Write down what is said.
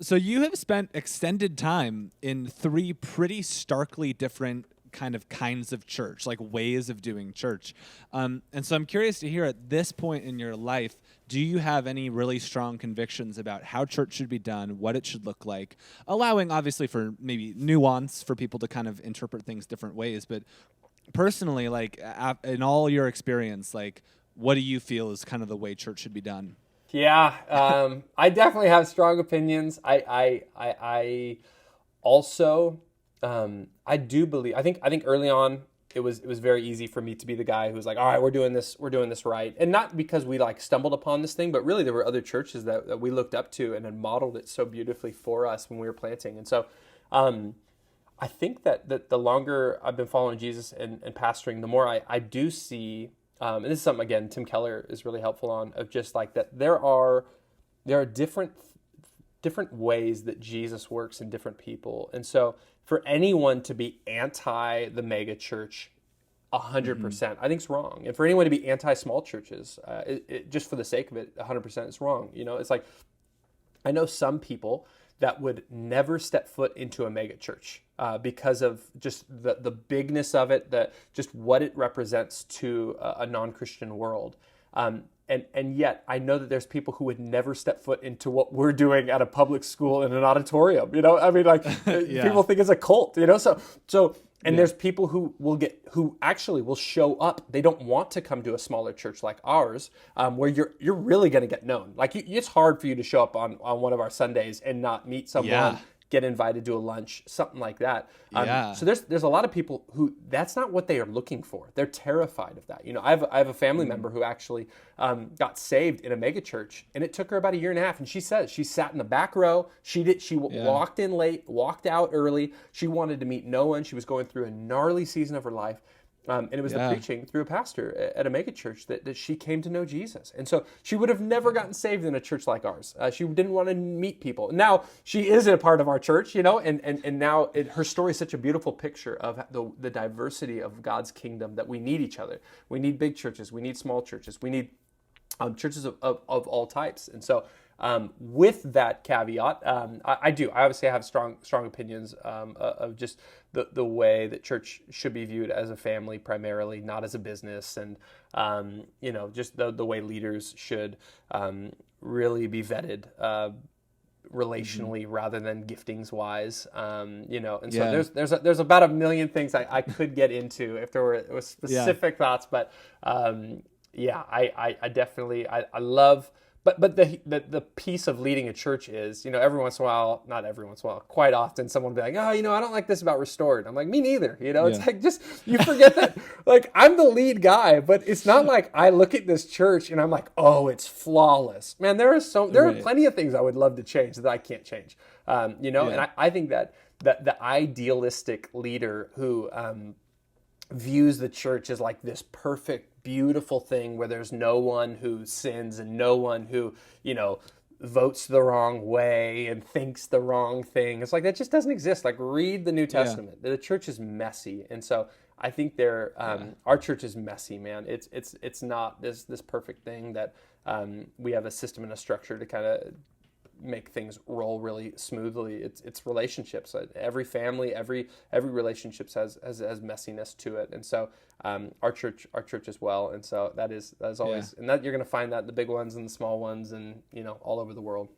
So you have spent extended time in three pretty starkly different kinds of church, like ways of doing church. And so I'm curious to hear at this point in your life, do you have any really strong convictions about how church should be done, what it should look like, allowing obviously for maybe nuance for people to kind of interpret things different ways, but personally, like in all your experience, like what do you feel is kind of the way church should be done? Yeah, I definitely have strong opinions. I also, I do believe. I think early on it was very easy for me to be the guy who was like, all right, we're doing this right, and not because we like stumbled upon this thing, but really there were other churches that we looked up to and had modeled it so beautifully for us when we were planting, and so. I think that the longer I've been following Jesus and pastoring, the more I do see, and this is something, again, Tim Keller is really helpful on, of just like that there are different ways that Jesus works in different people. And so for anyone to be anti the mega church 100%, I think it's wrong. And for anyone to be anti small churches, just for the sake of it, 100% is wrong. It's like, I know some people that would never step foot into a mega church because of just the bigness of it, just what it represents to a non-Christian world. And yet I know that there's people who would never step foot into what we're doing at a public school in an auditorium. I mean, like people think it's a cult, so and there's people who actually will show up. They don't want to come to a smaller church like ours, where you're really going to get known. Like it's hard for you to show up on one of our Sundays and not meet someone, get invited to a lunch, something like that. So there's a lot of people who that's not what they are looking for. They're terrified of that. I have a family member who actually got saved in a mega church, and it took her about a year and a half. And she says she sat in the back row. She walked in late, walked out early. She wanted to meet no one. She was going through a gnarly season of her life. And it was the preaching through a pastor at a mega church that she came to know Jesus. And so she would have never gotten saved in a church like ours. She didn't want to meet people. Now she is a part of our church, and now her story is such a beautiful picture of the diversity of God's kingdom, that we need each other. We need big churches. We need small churches. We need churches of all types. And so with that caveat, I obviously have strong opinions of just the way that church should be viewed as a family primarily, not as a business, and just the way leaders should really be vetted relationally rather than giftings wise, and so there's about a million things I could get into if there were specific thoughts, but I definitely I love. But the piece of leading a church is, every once in a while, not every once in a while, quite often someone will be like, oh, I don't like this about Restored. I'm like, me neither. It's like, just, you forget that, like, I'm the lead guy, but it's not like I look at this church and I'm like, oh, it's flawless. Man, there are plenty of things I would love to change that I can't change. And I think that the idealistic leader who views the church as like this perfect, beautiful thing where there's no one who sins and no one who, votes the wrong way and thinks the wrong thing. It's like, that just doesn't exist. Like, read the New Testament. The church is messy. And so I think our church is messy, man. It's not this perfect thing that we have a system and a structure to kind of make things roll really smoothly. It's relationships. Every family, every relationship has messiness to it, and so our church as well. And so that is always, and that you're going to find that in the big ones and the small ones, and all over the world.